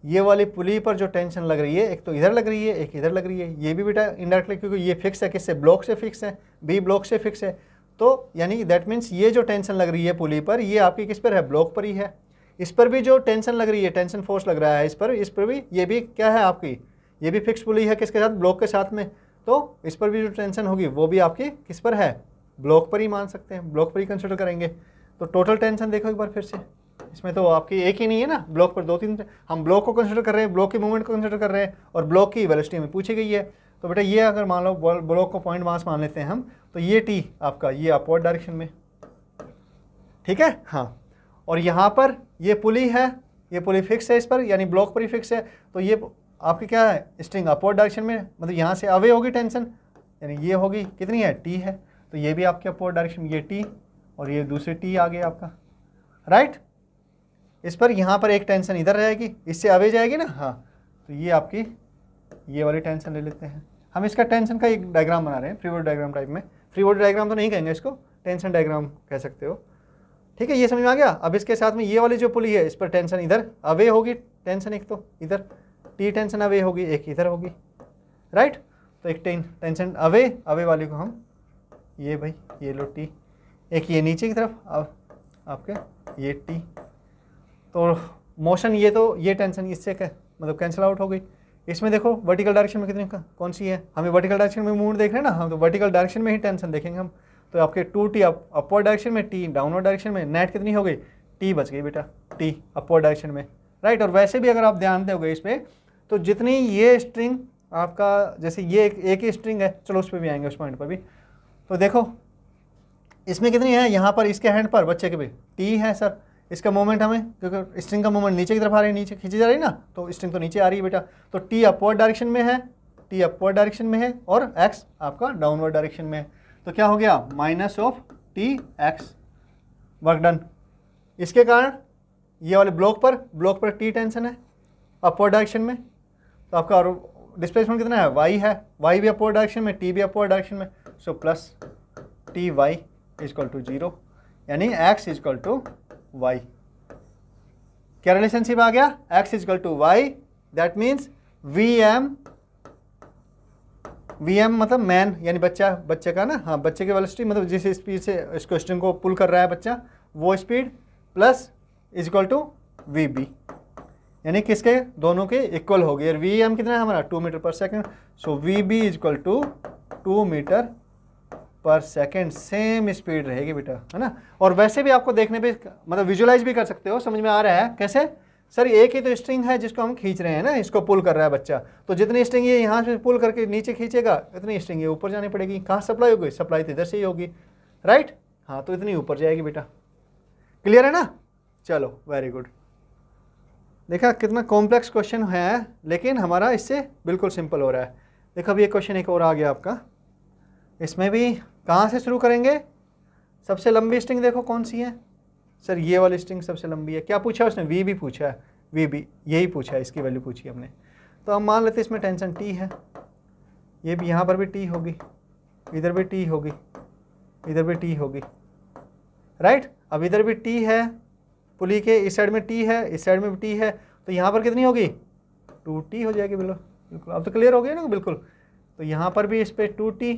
ये वाली पुली पर जो टेंशन लग रही है, एक तो इधर लग रही है, एक इधर लग रही है, ये भी बेटा इनडायरेक्टली, क्योंकि ये फिक्स है, किससे, ब्लॉक से फिक्स है, बी ब्लॉक से फिक्स है, तो यानी दैट मीन्स ये जो टेंशन लग रही है पुली पर, ये आपकी किस पर है, ब्लॉक पर ही है। इस पर भी जो टेंशन लग रही है, टेंशन फोर्स लग रहा है इस पर भी, ये भी क्या है आपकी, ये भी फिक्स पुली है, किसके साथ, ब्लॉक के साथ में, तो इस पर भी जो टेंशन होगी वो भी आपकी किस पर है, ब्लॉक पर ही मान सकते हैं, ब्लॉक पर ही कंसिडर करेंगे। तो टोटल टेंशन देखो एक बार फिर से, इसमें तो आपकी एक ही नहीं है ना, ब्लॉक पर 2-3, हम ब्लॉक को कंसिडर कर रहे हैं, ब्लॉक के मूवमेंट को कंसिडर कर रहे हैं, और ब्लॉक की वेलोसिटी में पूछी गई है। तो बेटा ये अगर मान लो ब्लॉक को पॉइंट मास मान लेते हैं हम, तो ये टी आपका ये अपवर्ड डायरेक्शन में, ठीक है, हाँ। और यहाँ पर ये पुली है, ये पुली फिक्स है इस पर, यानी ब्लॉक पर ही फिक्स है, तो ये आपकी क्या है, स्ट्रिंग अपवर्ड डायरेक्शन में, मतलब यहाँ से अवे होगी टेंशन, यानी ये होगी कितनी है, टी है, तो ये भी आपके अपवर्ड डायरेक्शन में, ये टी और ये दूसरी टी आ गया आपका, राइट। इस पर यहाँ पर एक टेंशन इधर रहेगी, इससे अवे जाएगी ना, हाँ, तो ये आपकी ये वाली टेंशन ले लेते हैं हम। इसका टेंशन का एक डायग्राम बना रहे हैं, फ्री बॉडी डायग्राम टाइप में, फ्री बॉडी डायग्राम तो नहीं कहेंगे इसको, टेंशन डायग्राम कह सकते हो, ठीक है, ये समझ में आ गया। अब इसके साथ में ये वाली जो पुली है, इस पर टेंशन इधर अवे होगी, टेंशन एक तो इधर टी टेंशन अवे होगी, एक इधर होगी, राइट। तो एक टेंशन अवे वाली को हम ये भाई ये लो टी, एक ये नीचे की तरफ आपके ये टी, तो मोशन ये तो ये टेंशन इससे मतलब कैंसिल आउट हो गई। इसमें देखो वर्टिकल डायरेक्शन में कितनी कौन सी है, हमें वर्टिकल डायरेक्शन में मूवमेंट देख रहे हैं ना हम, तो वर्टिकल डायरेक्शन में ही टेंशन देखेंगे हम। तो आपके 2t अपवर्ड डायरेक्शन में, टी डाउनवर्ड डायरेक्शन में, नेट कितनी हो गई, टी बच गई बेटा, टी अपवर्ड डायरेक्शन में, राइट। और वैसे भी अगर आप ध्यान दोगे इस पर, तो जितनी ये स्ट्रिंग आपका, जैसे ये एक ही स्ट्रिंग है, चलो उस पर भी आएंगे, उस पॉइंट पर भी, तो देखो इसमें कितनी है, यहाँ पर इसके हैंड पर बच्चे के भी टी है सर, इसका मोमेंट हमें, क्योंकि स्ट्रिंग का मोमेंट नीचे की तरफ आ रही है, नीचे खींची जा रही है ना, तो स्ट्रिंग तो नीचे आ रही है बेटा, तो टी अपवर्ड डायरेक्शन में है, टी अपवर्ड डायरेक्शन में है, और एक्स आपका डाउनवर्ड डायरेक्शन में है, तो क्या हो गया, minus of T x, work done. इसके कारण ये वाले ब्लॉक पर टी टेंशन है अपवर्ड डायरेक्शन में, तो आपका डिस्प्लेसमेंट कितना है, वाई है, वाई भी अपवर्ड डायरेक्शन में, टी भी अपवर्ड डायरेक्शन में, so plus T Y is equal to 0, यानी एक्स इजक्वल टू वाई। क्या रिलेशनशिप आ गया, X is equal to Y, that means VM मतलब मैन, यानी बच्चे का ना, हाँ, बच्चे की वेलोसिटी, मतलब जिस स्पीड से इसको स्ट्रिंग को पुल कर रहा है बच्चा, वो speed plus is equal to V B, यानी किसके, दोनों के इक्वल हो गए। और वी एम कितना है हमारा, 2 meter per second, so V B is equal to 2 meter per second, same speed रहेगी बेटा, है ना। और वैसे भी आपको देखने पे मतलब विजुलाइज भी कर सकते हो, समझ में आ रहा है कैसे, सर एक ही तो स्ट्रिंग है जिसको हम खींच रहे हैं ना, इसको पुल कर रहा है बच्चा, तो जितनी स्ट्रिंग ये यहाँ से पुल करके नीचे खींचेगा, इतनी स्ट्रिंग ये ऊपर जानी पड़ेगी। कहाँ सप्लाई होगी, सप्लाई तो इधर से ही होगी, राइट, हाँ, तो इतनी ऊपर जाएगी बेटा, क्लियर है ना। चलो वेरी गुड, देखा कितना कॉम्प्लेक्स क्वेश्चन है, लेकिन हमारा इससे बिल्कुल सिंपल हो रहा है। देखो अब ये क्वेश्चन एक और आ गया आपका, इसमें भी कहाँ से शुरू करेंगे, सबसे लंबी स्ट्रिंग देखो कौन सी है, सर ये वाली स्ट्रिंग सबसे लंबी है। क्या पूछा उसने, वी भी पूछा है, वी भी यही पूछा है, इसकी वैल्यू पूछी हमने। तो हम मान लेते इसमें टेंशन टी है, ये भी यहाँ पर भी टी होगी, इधर भी टी होगी, इधर भी टी होगी, राइट। अब इधर भी टी है, पुली के इस साइड में टी है, इस साइड में भी टी है, तो यहाँ पर कितनी होगी, 2t हो जाएगी, बिल्कुल अब तो क्लियर हो गया ना बिल्कुल। तो यहाँ पर भी इस पर 2t,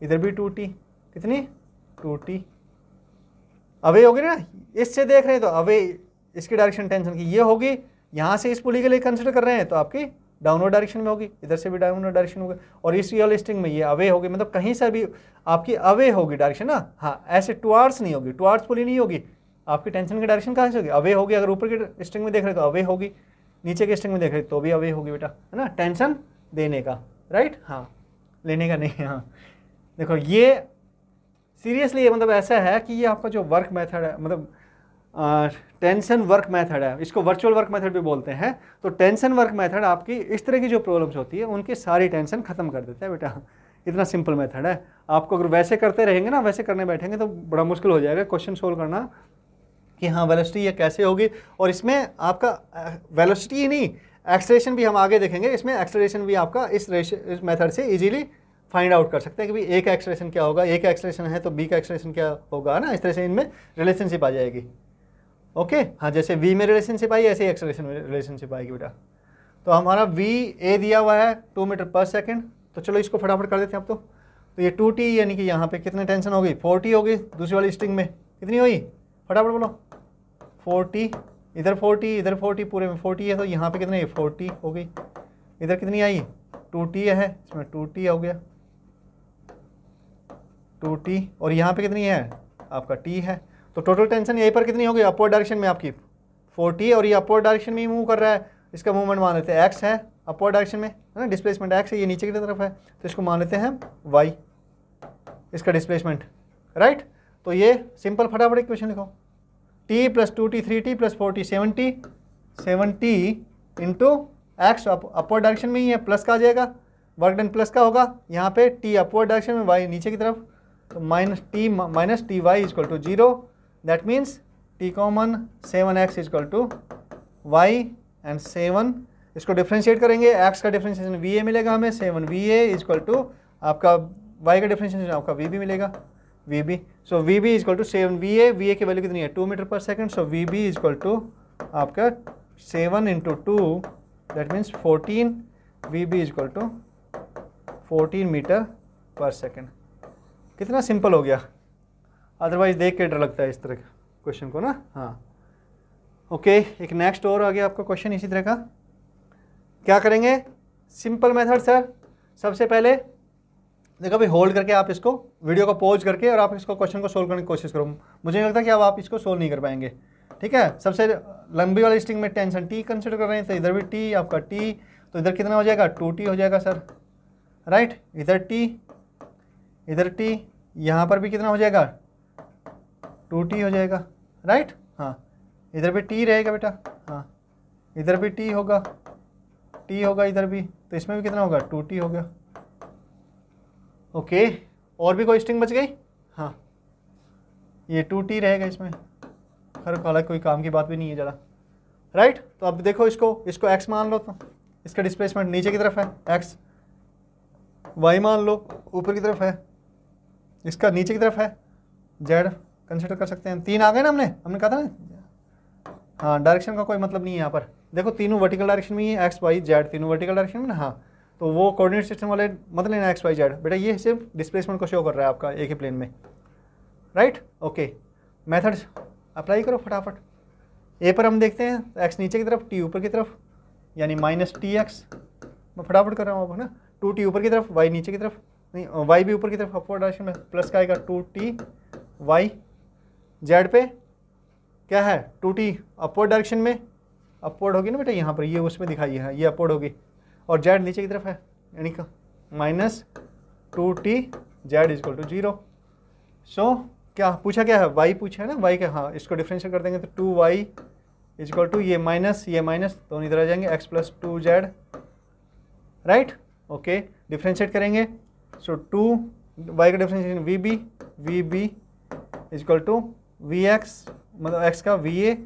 इधर भी 2t, कितनी 2t, अवे होगी ना, इससे देख रहे हैं तो अवे, इसकी डायरेक्शन टेंशन की ये होगी, यहाँ से इस पुली के लिए कंसिडर कर रहे हैं तो आपकी डाउनवर्ड डायरेक्शन में होगी, इधर से भी डाउनवर्ड डायरेक्शन होगी, और इस वाले स्ट्रिंग में ये अवे होगी, मतलब कहीं से भी आपकी अवे होगी डायरेक्शन ना, हाँ, ऐसे टुवार्ड्स नहीं होगी, टुवार्ड्स पुली नहीं होगी, आपकी टेंशन की डायरेक्शन कहाँ से होगी, अवे होगी। अगर ऊपर की स्ट्रिंग में देख रहे तो अवे होगी, नीचे के स्ट्रिंग में देख रहे तो भी अवे होगी बेटा, है ना, टेंशन देने का, राइट, हाँ, लेने का नहीं, हाँ। देखो ये सीरियसली मतलब ऐसा है कि ये आपका जो वर्क मेथड है, मतलब टेंशन वर्क मेथड है, इसको वर्चुअल वर्क मेथड भी बोलते हैं। तो टेंशन वर्क मेथड आपकी इस तरह की जो प्रॉब्लम्स होती है उनकी सारी टेंशन खत्म कर देता है बेटा, इतना सिंपल मेथड है। आपको अगर वैसे करते रहेंगे ना, वैसे करने बैठेंगे तो बड़ा मुश्किल हो जाएगा क्वेश्चन सोल्व करना कि हाँ वेलोसिटी ये कैसे होगी। और इसमें आपका वेलोसिटी ही नहीं, एक्सेलरेशन भी हम आगे देखेंगे, इसमें एक्सेलरेशन भी आपका इस मेथड से इजीली फाइंड आउट कर सकते हैं कि भाई ए का एक्सेलरेशन क्या होगा, ए का एक्सेलरेशन है तो बी का एक्सेलरेशन क्या होगा ना, इस तरह से इनमें रिलेशनशिप आ जाएगी। ओके हाँ, जैसे v में रिलेशनशिप आई ऐसे एक्स रिलेशनशिप आएगी बेटा। तो हमारा v a दिया हुआ है 2 मीटर पर सेकेंड, तो चलो इसको फटाफट कर देते हैं अब तो ये 2t यानी कि यहाँ पे कितने टेंशन होगी 40 होगी, दूसरी वाली स्ट्रिंग में कितनी हुई फटाफट बोलो 40, इधर 40 इधर 40, पूरे में 40 है, तो यहाँ पे कितने 40 हो गई, इधर कितनी आई 2t है, इसमें 2t हो गया 2t, और यहाँ पे कितनी है आपका t है, तो टोटल टेंशन यहीं पर कितनी होगी अपवर्ड डायरेक्शन में आपकी 40, और ये अपवर्ड डायरेक्शन में ही मूव कर रहा है, इसका मूवमेंट मान लेते हैं x है अपवर्ड डायरेक्शन में, है ना, डिस्प्लेसमेंट x है, ये नीचे की तरफ है, तो इसको मान लेते हैं y, इसका डिस्प्लेसमेंट, राइट। तो ये सिंपल फटाफट इक्वेशन लिखो, t plus 2t 3t plus 4t 70 into x upward direction में ही है, प्लस का आ जाएगा, वर्क डन प्लस का होगा, यहाँ पे t अपवर्ड डायरेक्शन में, y नीचे की तरफ, तो minus T Y is equal to 0, that means t common 7x is equal to y and 7, इसको डिफ्रेंशिएट करेंगे, x का डिफ्रेंशिएशन va मिलेगा हमें 7va इजक्वल टू आपका y का डिफ्रेंशिएशन आपका vb मिलेगा vb, so vb is equal to 7va, va की वैल्यू कितनी है 2 meter per second, so vb is equal to आपका 7 into 2 that means 14, vb is equal to 14 meter per second. कितना सिंपल हो गया, अदरवाइज देख के डर लगता है इस तरह क्वेश्चन को ना। हाँ ओके, एक नेक्स्ट और आ गया आपका क्वेश्चन इसी तरह का, क्या करेंगे सिंपल मेथड सर, सबसे पहले देखो भाई होल्ड करके आप इसको वीडियो को पॉज करके और आप इसको क्वेश्चन को सोल्व करने की कोशिश करो, मुझे नहीं लगता कि अब आप इसको सोल्व नहीं कर पाएंगे, ठीक है। सबसे लंबी वाली स्ट्रिंग में टेंशन टी कंसिडर कर रहे हैं, तो इधर भी टी आपका टी, तो इधर कितना हो जाएगा 2t हो जाएगा सर, राइट, इधर टी, यहाँ पर भी कितना हो जाएगा 2t हो जाएगा, राइट, हाँ इधर भी t रहेगा बेटा, हाँ इधर भी t होगा इधर भी, तो इसमें भी कितना होगा 2t हो गया। ओके, और भी कोई स्ट्रिंग बच गई, हाँ ये 2t रहेगा इसमें, खैर हालांकि कोई काम की बात भी नहीं है ज़्यादा, राइट। तो अब देखो इसको x मान लो, तो इसका डिस्प्लेसमेंट नीचे की तरफ है x, y मान लो ऊपर की तरफ है, इसका नीचे की तरफ है z कंसिडर कर सकते हैं, 3 आ गए ना, हमने कहा था ना, हाँ डायरेक्शन का कोई मतलब नहीं है यहाँ पर, देखो तीनों वर्टिकल डायरेक्शन में ही है, x y z तीनों वर्टिकल डायरेक्शन में ना, हाँ तो वो कोऑर्डिनेट सिस्टम वाले मत लेना x y z बेटा, ये सिर्फ डिस्प्लेसमेंट को शो कर रहा है आपका एक ही प्लेन में, राइट। ओके, मेथड्स अप्लाई करो फटाफट, ए पर हम देखते हैं x नीचे की तरफ t ऊपर की तरफ, यानी माइनस टी एक्स, मैं फटाफट कर रहा हूँ अब, है ना, 2t ऊपर की तरफ y नीचे की तरफ, नहीं y भी ऊपर की तरफ अपवर्ड डायरेक्शन में, प्लस का आएगा 2t y, z पे क्या है 2t अपवर्ड डायरेक्शन में, अपवर्ड होगी ना बेटा, यहाँ पर ये उसमें दिखाई है, ये अपवर्ड होगी, और z नीचे की तरफ है, यानी कि minus 2t z is equal to 0। So क्या पूछा, क्या है y पूछा है ना, y का, हाँ इसको डिफरेंशिएट कर देंगे तो 2y इजक्वल टू ये माइनस दोनों इधर आ जाएंगे x plus 2z, right. Okay, differentiate करेंगे, सो 2y का differentiation vb is equal to vx, मतलब x का va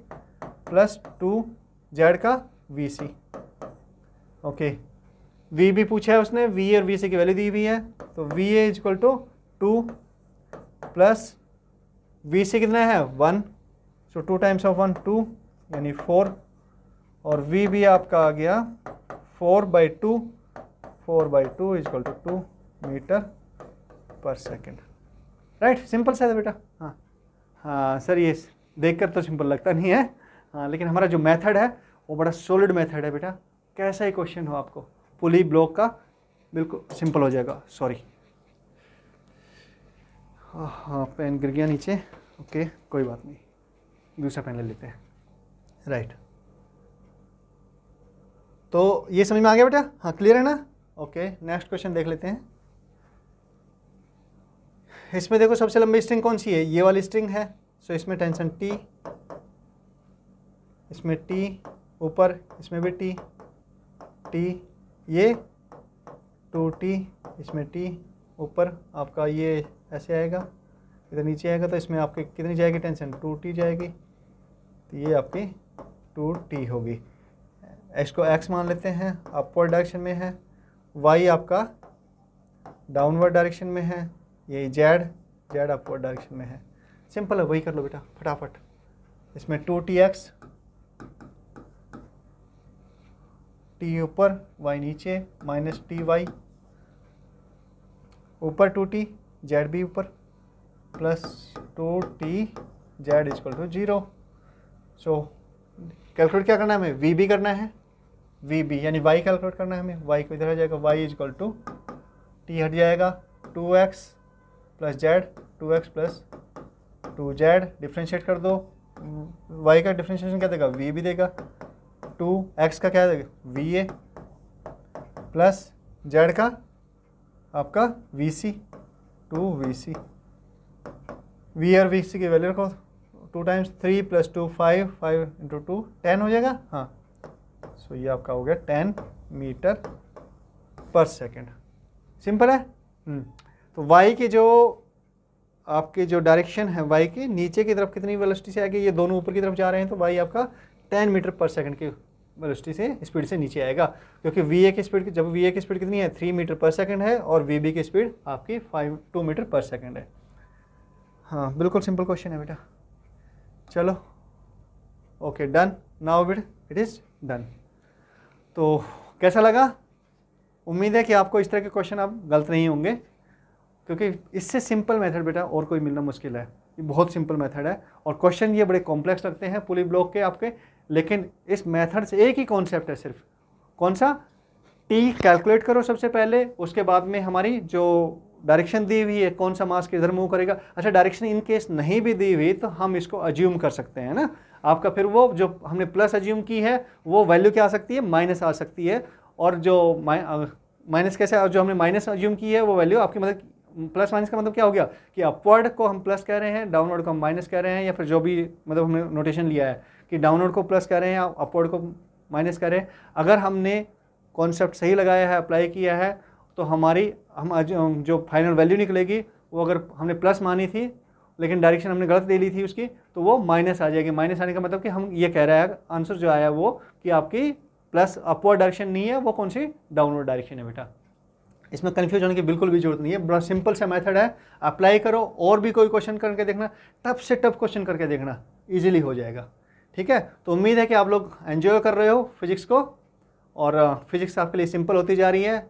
प्लस 2z का vc। ओके, vb पूछा है उसने, va और vc की वैल्यू दी हुई है, तो va is equal to 2 plus vc कितना है 1, सो 2 टाइम्स ऑफ 1 2 यानी 4, और vb आपका आ गया 4/2 equal to 2 meter per second, right. Simple सा है बेटा, हाँ हाँ सर ये देखकर तो सिंपल लगता नहीं है, हाँ लेकिन हमारा जो मेथड है वो बड़ा सॉलिड मेथड है बेटा, कैसा ही क्वेश्चन हो आपको पुली ब्लॉक का बिल्कुल सिंपल हो जाएगा। सॉरी, हाँ पेन गिर गया नीचे, ओके कोई बात नहीं, दूसरा पेन ले लेते हैं, राइट। तो ये समझ में आ गया बेटा, हाँ क्लियर है ना। ओके, नेक्स्ट क्वेश्चन देख लेते हैं। इसमें देखो सबसे लंबी स्ट्रिंग कौन सी है, ये वाली स्ट्रिंग है, सो इसमें टेंशन t, इसमें t ऊपर, इसमें भी t, ये 2t, इसमें t ऊपर आपका ये ऐसे आएगा, इधर नीचे आएगा, तो इसमें आपकी कितनी जाएगी टेंशन 2t जाएगी, तो ये आपकी 2t होगी। इसको x मान लेते हैं, अपवर्ड डायरेक्शन में है, y आपका डाउनवर्ड डायरेक्शन में है, ये z अपवर्ड डायरेक्शन में है। सिंपल है, वही कर लो बेटा फटाफट, इसमें 2tx, t ऊपर y नीचे, माइनस ty ऊपर 2t, z भी ऊपर, plus 2t z equal to 0। So calculate क्या करना है हमें, v भी करना है, vb यानी y कैलकुलेट करना है हमें। y को इधर आ जाएगा, y इक्वल टू t हट जाएगा 2x plus z, 2x plus 2z, differentiate कर दो। y का डिफ्रेंशिएशन क्या देगा, v भी देगा, 2x का क्या देगा va, प्लस z का आपका vc, 2vc। v और vc की वैल्यू रखो, 2 टाइम्स 3 प्लस 2 5, 5 इंटू 2 10 हो जाएगा। हाँ, सो ये आपका हो गया 10 मीटर पर सेकेंड। सिंपल है। तो y की जो आपकी जो डायरेक्शन है, y की नीचे की तरफ कितनी वेलोसिटी से आएगी, ये दोनों ऊपर की तरफ जा रहे हैं, तो y आपका 10 मीटर पर सेकंड की वेलोसिटी से स्पीड से नीचे आएगा, क्योंकि va की स्पीड, जब va की स्पीड कितनी है 3 मीटर पर सेकंड है और vb की स्पीड आपकी 2 मीटर पर सेकंड है। हाँ, बिल्कुल सिंपल क्वेश्चन है बेटा। चलो ओके, डन नाउ बेटा, इट इज़ डन। तो कैसा लगा? उम्मीद है कि आपको इस तरह के क्वेश्चन आप गलत नहीं होंगे, क्योंकि इससे सिंपल मेथड बेटा और कोई मिलना मुश्किल है। ये बहुत सिंपल मेथड है और क्वेश्चन ये बड़े कॉम्प्लेक्स लगते हैं पुली ब्लॉक के आपके, लेकिन इस मेथड से एक ही कॉन्सेप्ट है सिर्फ, कौन सा, टी कैलकुलेट करो सबसे पहले, उसके बाद में हमारी जो डायरेक्शन दी हुई है, कौन सा मास किधर मूव करेगा। अच्छा, डायरेक्शन इन केस नहीं भी दी हुई तो हम इसको अज्यूम कर सकते हैं ना, आपका फिर वो जो हमने प्लस अज्यूम की है वो वैल्यू क्या आ सकती है, माइनस आ सकती है, और जो माइनस कैसे, जो हमने माइनस अज्यूम की है वो वैल्यू आपकी, मतलब प्लस माइनस का मतलब क्या हो गया कि अपवर्ड को हम प्लस कह रहे हैं, डाउनवर्ड को हम माइनस कह रहे हैं, या फिर जो भी मतलब हमने नोटेशन लिया है कि डाउनवर्ड को प्लस कह रहे हैं या अपवर्ड को माइनस कह रहे हैं। अगर हमने कॉन्सेप्ट सही लगाया है, अप्लाई किया है, तो हमारी हम जो फाइनल वैल्यू निकलेगी वो, अगर हमने प्लस मानी थी लेकिन डायरेक्शन हमने गलत दे ली थी उसकी, तो वो माइनस आ जाएगी। माइनस आने का मतलब कि हम ये कह रहे हैं, आंसर जो आया वो कि आपकी प्लस अपवर्ड डायरेक्शन नहीं है, वो कौन सी, डाउनवर्ड डायरेक्शन है बेटा। इसमें कन्फ्यूज होने की बिल्कुल भी जरूरत नहीं है, बड़ा सिंपल सा मेथड है, अप्लाई करो। और भी कोई क्वेश्चन करके देखना, टफ से टफ क्वेश्चन करके देखना, ईजिली हो जाएगा। ठीक है, तो उम्मीद है कि आप लोग एंजॉय कर रहे हो फिजिक्स को, और फिजिक्स आपके लिए सिंपल होती जा रही है।